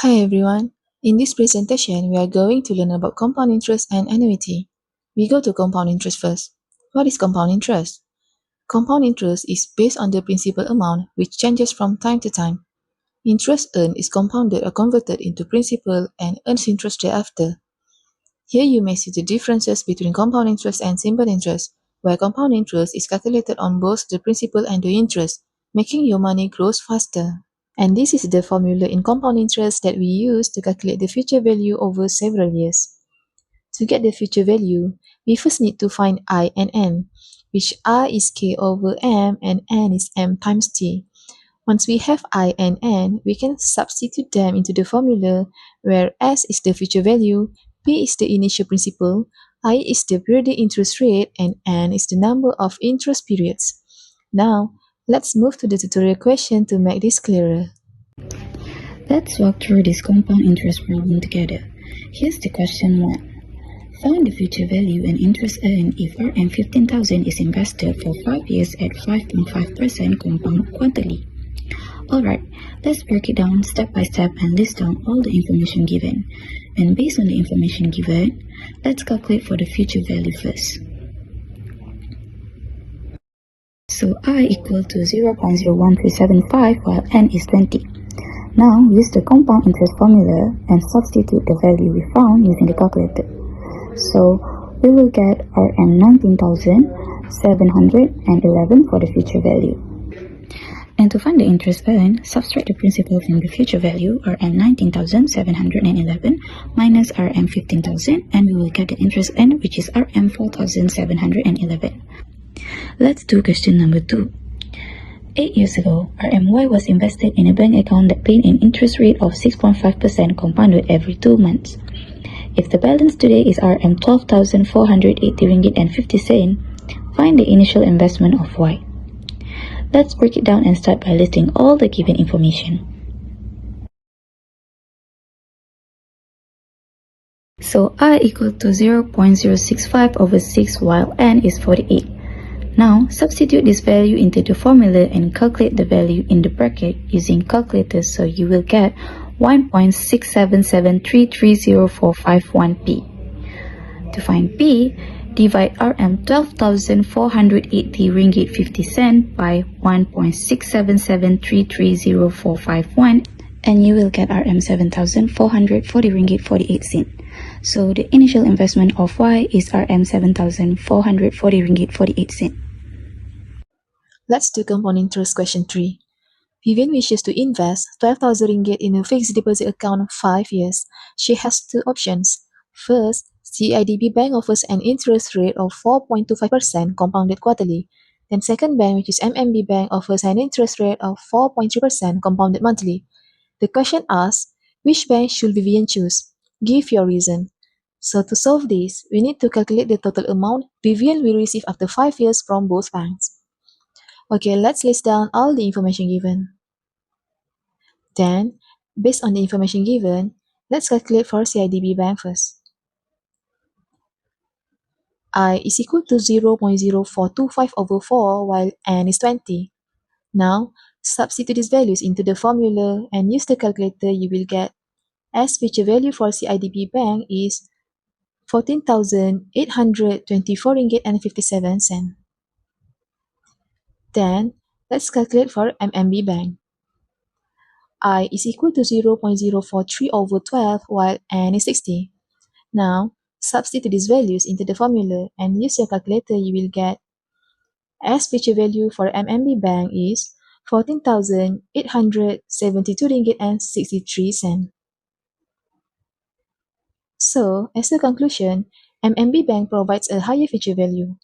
Hi everyone. In this presentation, we are going to learn about compound interest and annuity. We go to compound interest first. What is compound interest? Compound interest is based on the principal amount which changes from time to time. Interest earned is compounded or converted into principal and earns interest thereafter. Here you may see the differences between compound interest and simple interest, where compound interest is calculated on both the principal and the interest, making your money grow faster. And this is the formula in compound interest that we use to calculate the future value over several years. To get the future value, we first need to find I and N, which I is K over M and N is M times T. Once we have I and N, we can substitute them into the formula where S is the future value, P is the initial principal, I is the periodic interest rate, and N is the number of interest periods. Now, let's move to the tutorial question to make this clearer. Let's walk through this compound interest problem together. Here's the question 1. Find the future value and interest earned if RM15,000 is invested for 5 years at 5.5% compound quarterly. Alright, let's break it down step by step and list down all the information given. And based on the information given, let's calculate for the future value first. So I equal to 0.01375 while N is 20. Now use the compound interest formula and substitute the value we found using the calculator. So we will get RM 19,711 for the future value. And to find the interest earned, subtract the principal from the future value, RM 19,711 minus RM 15,000, and we will get the interest earned, which is RM 4,711. Let's do question number 2. 8 years ago, RMY was invested in a bank account that paid an interest rate of 6.5% compounded every 2 months. If the balance today is RM 12,480 ringgit and 50 cent, find the initial investment of Y. Let's break it down and start by listing all the given information. So I equal to 0.065 over 6 while N is 48. Now, substitute this value into the formula and calculate the value in the bracket using calculator, so you will get 1.677330451P. To find P, divide RM 12,480 ringgit 50 cent by 1.677330451 and you will get RM 7,440 ringgit 48 cent. So the initial investment of Y is RM 7,440 ringgit 48 cent. Let's do compound interest question 3. Vivian wishes to invest 12,000 ringgit in a fixed deposit account of 5 years. She has 2 options. First, CIDB Bank offers an interest rate of 4.25% compounded quarterly. Then second bank, which is MMB Bank, offers an interest rate of 4.3% compounded monthly. The question asks, which bank should Vivian choose? Give your reason. So to solve this, we need to calculate the total amount Vivian will receive after 5 years from both banks. Okay, let's list down all the information given. Then, based on the information given, let's calculate for CIDB Bank first. I is equal to 0.0425 over 4 while N is 20. Now, substitute these values into the formula and use the calculator. You will get as future value for CIDB Bank is 14,824 ringgit and 57 cents. Then, let's calculate for MMB Bank. I is equal to 0.043 over 12 while N is 60. Now, substitute these values into the formula and use your calculator. You will get as future value for MMB Bank is 14,872 ringgit and 63 cents. So, as a conclusion, MMB Bank provides a higher future value.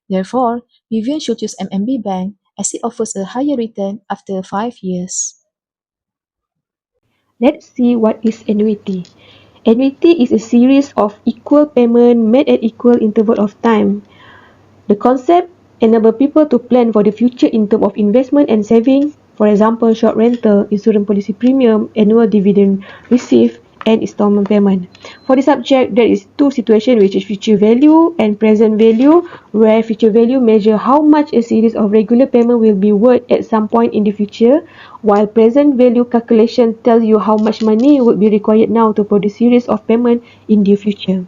Therefore, Vivian should choose MMB Bank as it offers a higher return after 5 years. Let's see what is annuity. Annuity is a series of equal payment made at equal interval of time. The concept enables people to plan for the future in terms of investment and savings, for example, short rental, insurance policy premium, annual dividend received, and installment payment. For the subject, there is two situations, which is future value and present value, where future value measure how much a series of regular payment will be worth at some point in the future, while present value calculation tells you how much money would be required now to produce series of payment in the future.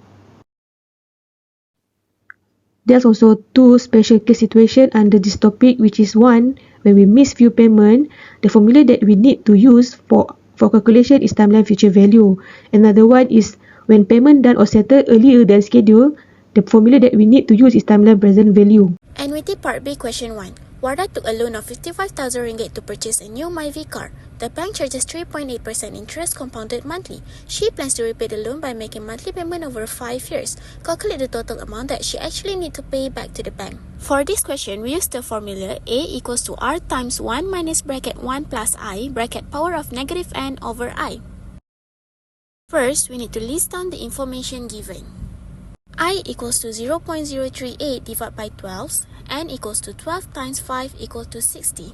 There's also two special case situation under this topic, which is one, when we miss few payment, the formula that we need to use for calculation is timeline future value. Another one is when payment done or settled earlier than scheduled, the formula that we need to use is timeline present value. Annuity Part B Question 1. Warda took a loan of 55,000 ringgit to purchase a new Myvi car. The bank charges 3.8% interest compounded monthly. She plans to repay the loan by making monthly payment over 5 years. Calculate the total amount that she actually needs to pay back to the bank. For this question, we use the formula A equals to R times 1 minus bracket 1 plus I bracket power of negative n over I. First, we need to list down the information given. I equals to 0.038 divided by 12, n equals to 12 times 5 equals to 60.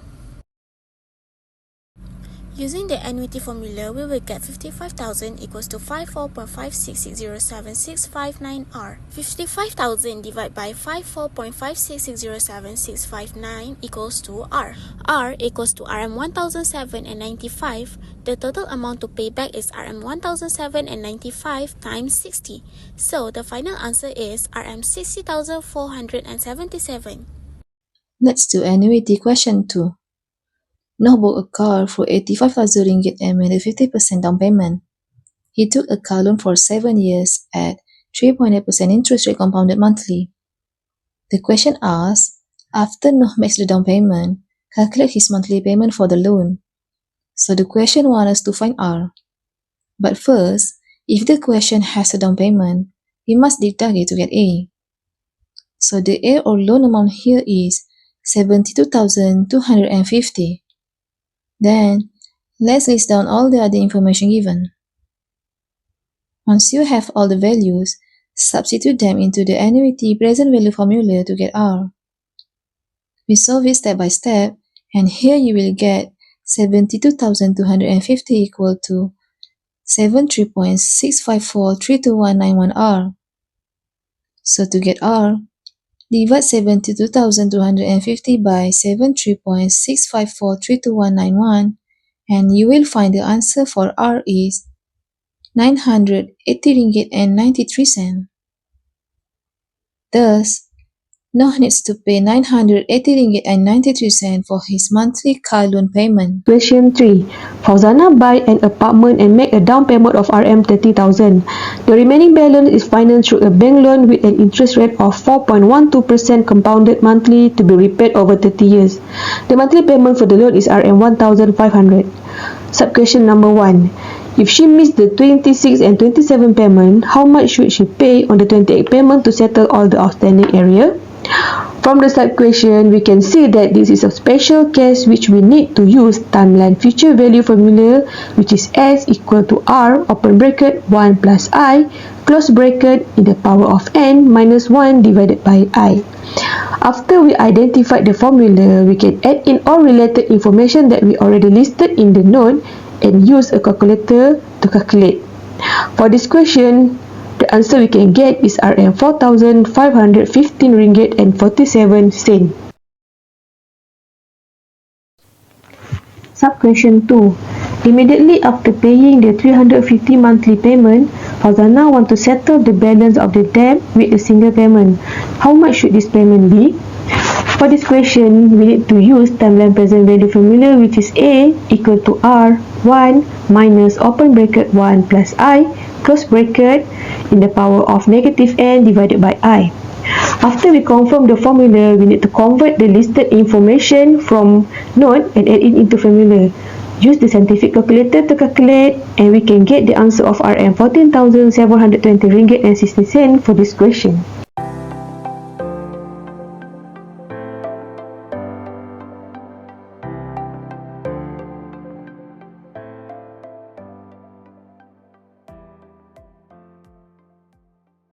Using the annuity formula, we will get 55,000 equals to 54.56607659 R. 55,000 divided by 54.56607659 equals to R. R equals to Rm 1,007.95. The total amount to pay back is Rm 1,007.95 times 60. So the final answer is Rm 60,477. Let's do annuity question 2. Noh bought a car for 85,000 ringgit and made a 50% down payment. He took a car loan for 7 years at 3.8% interest rate compounded monthly. The question asks, after Noh makes the down payment, calculate his monthly payment for the loan. So the question wants us to find R. But first, if the question has a down payment, we must deduct it to get A. So the A or loan amount here is 72,250. Then, let's list down all the other information given. Once you have all the values, substitute them into the annuity present value formula to get R. We solve it step by step, and here you will get 72,250 equal to 73.654329191 R. So to get R, divide 72,250 by 73.654329191 and you will find the answer for R is 980 ringgit and 93 cents. Thus, Noh needs to pay 980 ringgit and 93 cents for his monthly car loan payment. Question 3. Fauzana buy an apartment and make a down payment of Rm 30,000. The remaining balance is financed through a bank loan with an interest rate of 4.12% compounded monthly to be repaid over 30 years. The monthly payment for the loan is Rm 1,500. Sub-question number 1. If she missed the 26 and 27 payment, how much should she pay on the 28 payment to settle all the outstanding area? From the sub-question, we can see that this is a special case which we need to use timeline future value formula, which is S equal to R open bracket 1 plus I close bracket in the power of n minus 1 divided by I. After we identified the formula, we can add in all related information that we already listed in the note and use a calculator to calculate. For this question, the answer we can get is Rm 4,515 ringgit and 47 cents. Sub-question 2. Immediately after paying the 350 monthly payment, Fauzana want to settle the balance of the debt with a single payment. How much should this payment be? For this question, we need to use timeline present value formula, which is A equal to R 1 minus open bracket 1 plus I close bracket in the power of negative n divided by I. After we confirm the formula, we need to convert the listed information from note and add it into formula. Use the scientific calculator to calculate and we can get the answer of Rm 14,720 ringgit and 60 cents for this question.